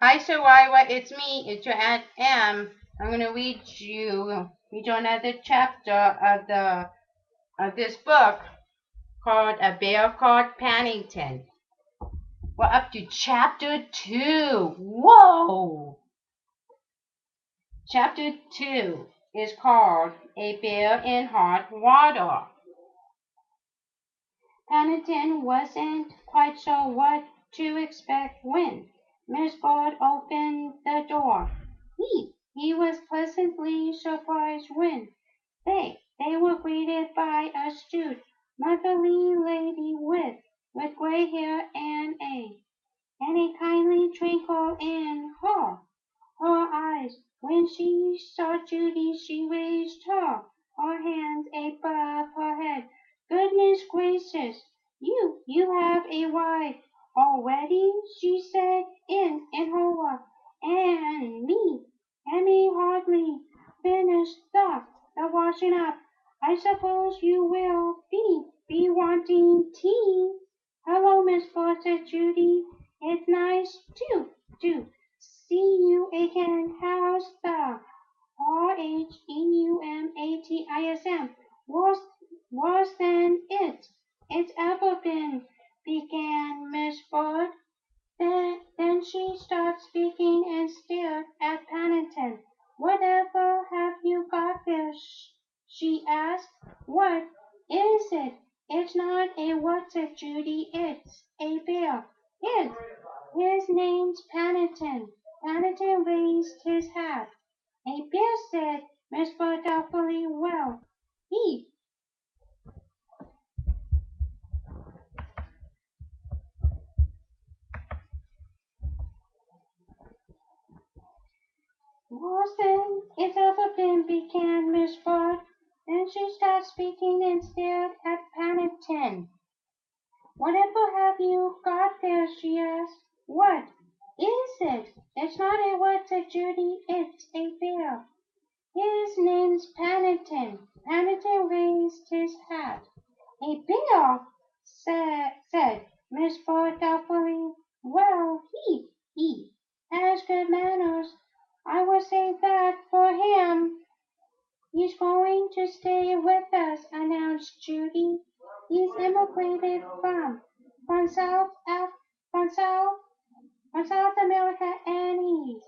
Hi, Soraya. It's me. It's your Aunt Em. I'm gonna read you another chapter of this book called A Bear Called Paddington. We're up to chapter 2. Whoa! Chapter 2 is called A Bear in Hot Water. Paddington wasn't quite sure what to expect when Miss Bird opened the door. He was pleasantly surprised when they were greeted by a astute, motherly lady with gray hair and a kindly twinkle in her eyes. When she saw Judy, she raised her hands above her head. Goodness gracious, you have a wife already, she said in horror. And me hardly finished the washing up. I suppose you will be wanting tea. Hello, Miss Ford, said Judy. It's nice to see you again. How's the RHEUMATISM? Worse than it's ever been, began Miss Bird. Then she stopped speaking and stared at Paddington. Whatever have you got there? She asked. What is it? It's not a what, said Judy. It's a bear. His name's Paddington. Paddington raised his hat. A bear, said Miss Bird doubtfully. Well, he worse than it's ever been, began Miss Bird. Then she stopped speaking and stared at Paddington. Whatever have you got there? She asked. What is it? It's not a what, said Judy. It's a bear. His name's Paddington. Paddington raised his hat. A bear, said Miss Bird doubtfully. Well, he has good manners. I will say that for him. He's going to stay with us, announced Judy. He's immigrated from South from South from South America, and he's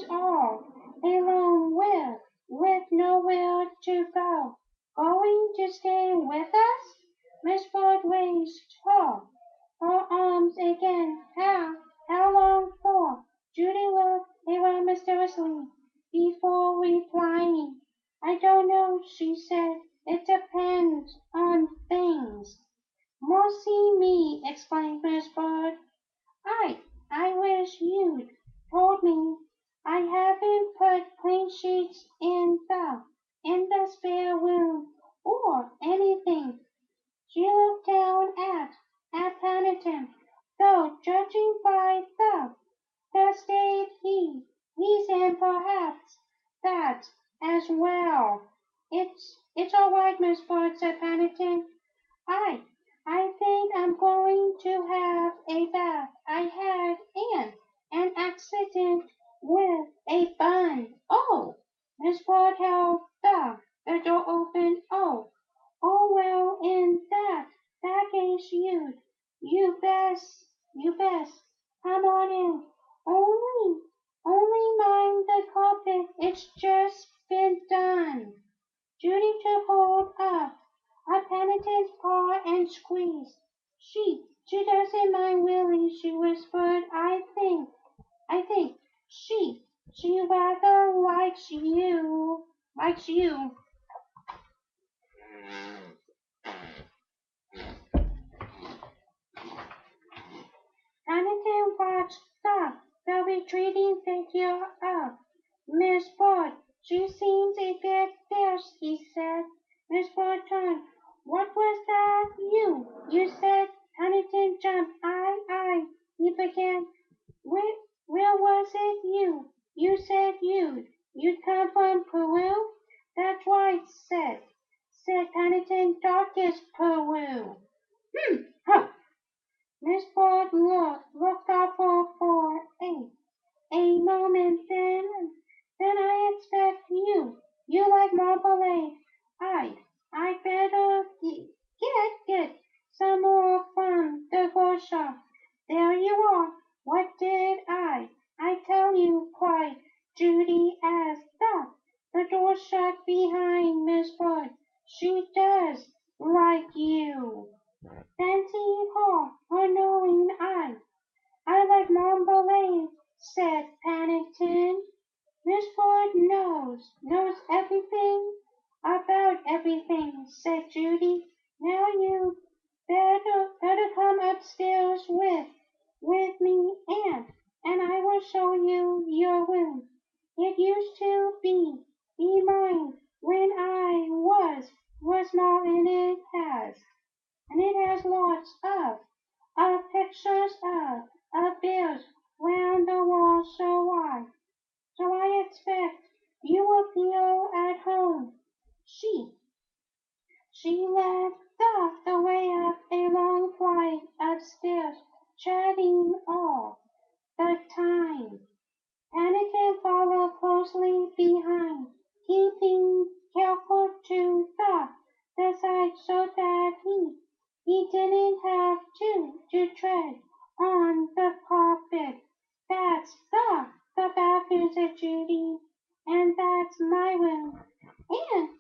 all alone with nowhere to go. Going to stay with us? Miss Bird raised her arms again. How long for? Judy looked around mysteriously before replying. I don't know, she said. It depends on things. Mercy me, exclaimed Miss Bird. I I wish you'd told me. I haven't put clean sheets in the spare room or anything. She looked down at Paddington, though judging by the state he's in, perhaps that as well. It's all right, Miss Bird, said Paddington. I I think I'm going to have a bath. I had an accident with a bun. Oh, Miss Bird held the door open. Oh well, in that case, you best come on in. Only mind the carpet. It's just been done. Judy took hold of Paddington's paw and squeezed. She doesn't mind really, she whispered. I think she rather likes you. Paddington watched the retreating figure of Miss Bird. She seems a bit fierce, he said. Miss Bird turned. What was that? You said. Paddington jumped. I, he began. Where was it You said you'd come from Peru? That's right, said Paddington. Darkest Peru. Huh. Miss Bird looked thoughtful for What did I tell you, cried Judy as the door shut behind Miss Ford. She does like you. Fancy her knowing I like marmalade, said Paddington. Miss Ford knows everything about everything, said Judy. Now you better come upstairs with me, and I will show you your room. It used to be mine when I was small, and it has lots of pictures of bears round the wall, so I expect you will feel at home. She she led the way up a long flight of stairs, chatting all the time. Paddington followed closely behind, keeping careful to the side so that he didn't have to tread on the carpet. That's the bathroom, said Judy, and that's my room,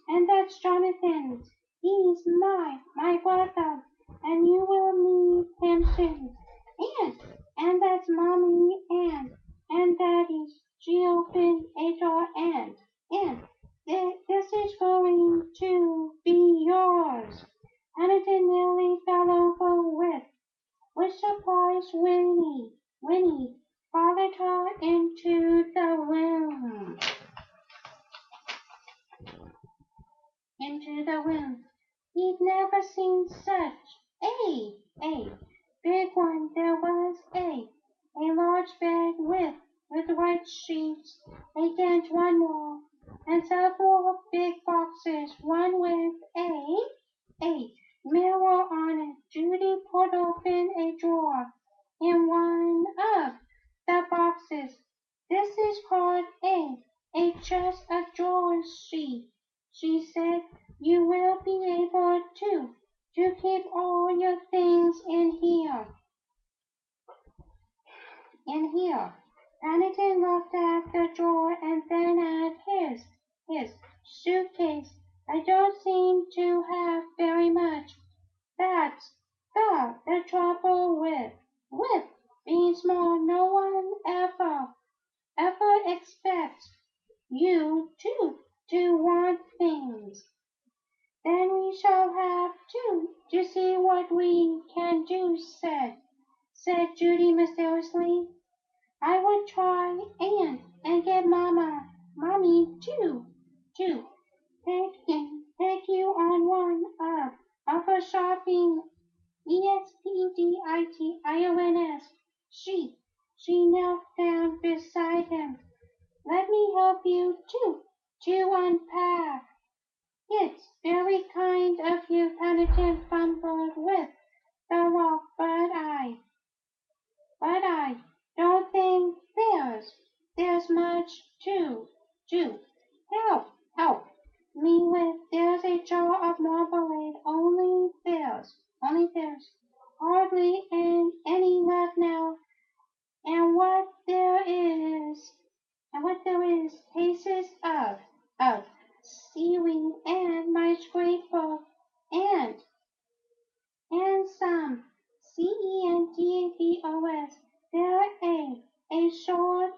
and that's Jonathan's. He's my brother, and you will meet him soon. And and that's Mommy and Daddy's. She opened a door and this is going to be yours. Paddington nearly fell over with surprise. Winnie followed her into the room. He'd never seen such a big one. There was a large bed with white sheets against one wall, and several big boxes, one with a mirror on it. Judy pulled open a drawer in one of the boxes. This is called a chest of drawers, she said. You will be able to keep all your things in here. Paddington looked at the drawer and then at his suitcase. I don't seem to have very much. That's the trouble with being small. No one ever expects you to want things. Then we shall have to see what we can do, said Judy mysteriously. I will try and get Mommy to take you on one of her shopping expeditions. She knelt down beside him. Let me help you to unpack. It's very kind of you, Paddington fumbled with the lock, but I don't think there's much to help me with. There's a jar of marmalade, only there's hardly any left now, and what there is tastes of seaweed and my scrapbook and some CENTDOS. They're a sort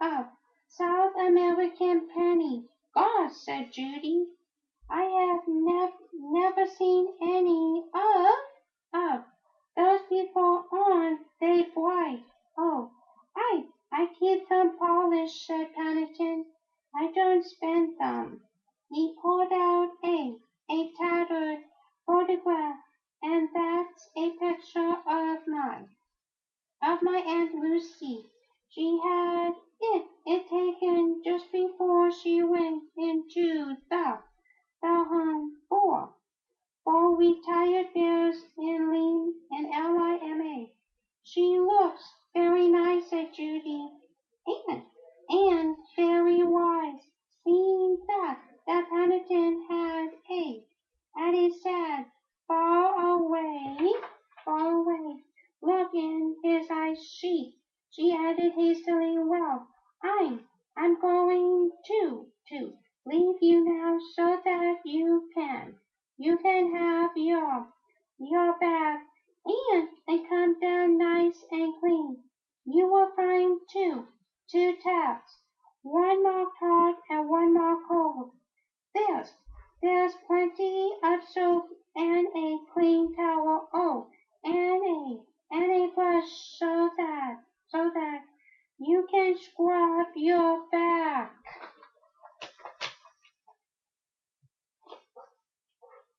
of South American penny. Gosh, said Judy, I have never seen any of those before. Aren't they bright? Oh, I keep them polished, said Paddington. I don't spend them. He pulled out a tattered photograph, and that's a picture of my Aunt Lucy. She had it taken just before she went into the home for retired bears in LIMA. She looks very nice, said Judy, and very wise. Seeing that Paddington had a sad, far away look in his eyes, added hastily, well, I'm going to leave you now so that you can have your bath and come down nice and clean. You will find two taps, one marked hot and one marked cold. There's there's plenty of soap and a clean towel. Oh, and a brush so that you can scrub your back.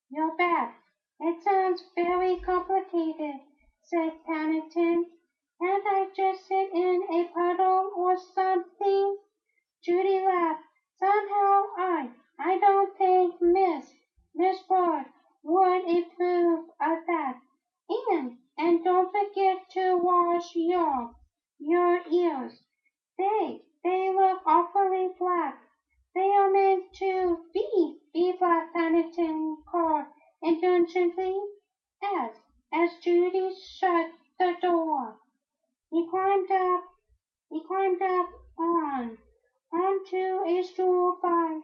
Your back. It sounds very complicated, said Paddington. Can't I just sit in a puddle or something? Judy laughed. Somehow I don't think Miss Ford would approve of that. And don't forget to wash your ears. They look awfully black. They are meant to be black, Paddington called indulgently as Judy shut the door. He climbed up he climbed up on onto a stool by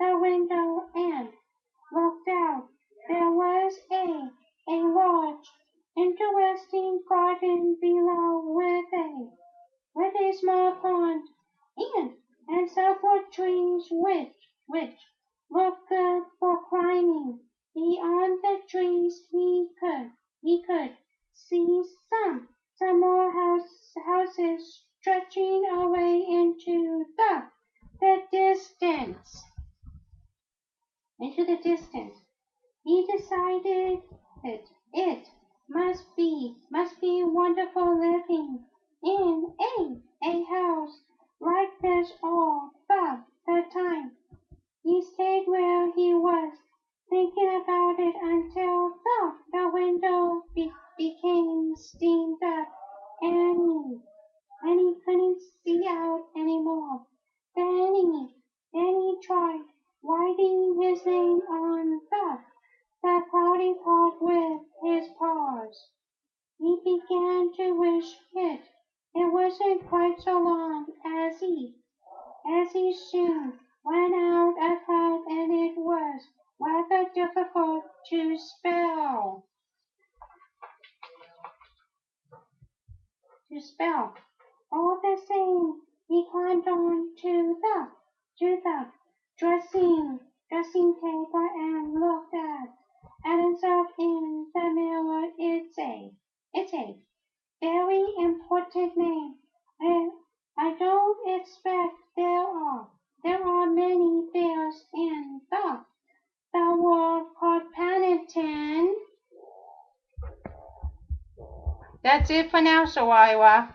the window and looked out. There was a large, interesting garden below with a small pond and several trees which looked good for climbing. Beyond the trees he could see some more houses stretching away into the distance. Into the distance. He decided that it must be wonderful living in a house like this all the time. He stayed where he was, thinking about it until the window became steamed up and he couldn't see out anymore. Then he tried writing his name on the cloudy part with his paws. He began to wish it wasn't quite so long as he soon went out a cloud and it was rather difficult to spell. All the same, he climbed on to the dressing table and looked at himself in the mirror. It's a very important name. I don't expect there are many bears in the world called Paddington. That's it for now, Soraya.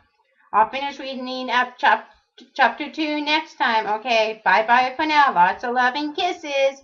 I'll finish reading up chapter 2 next time, okay? Bye-bye for now. Lots of love and kisses.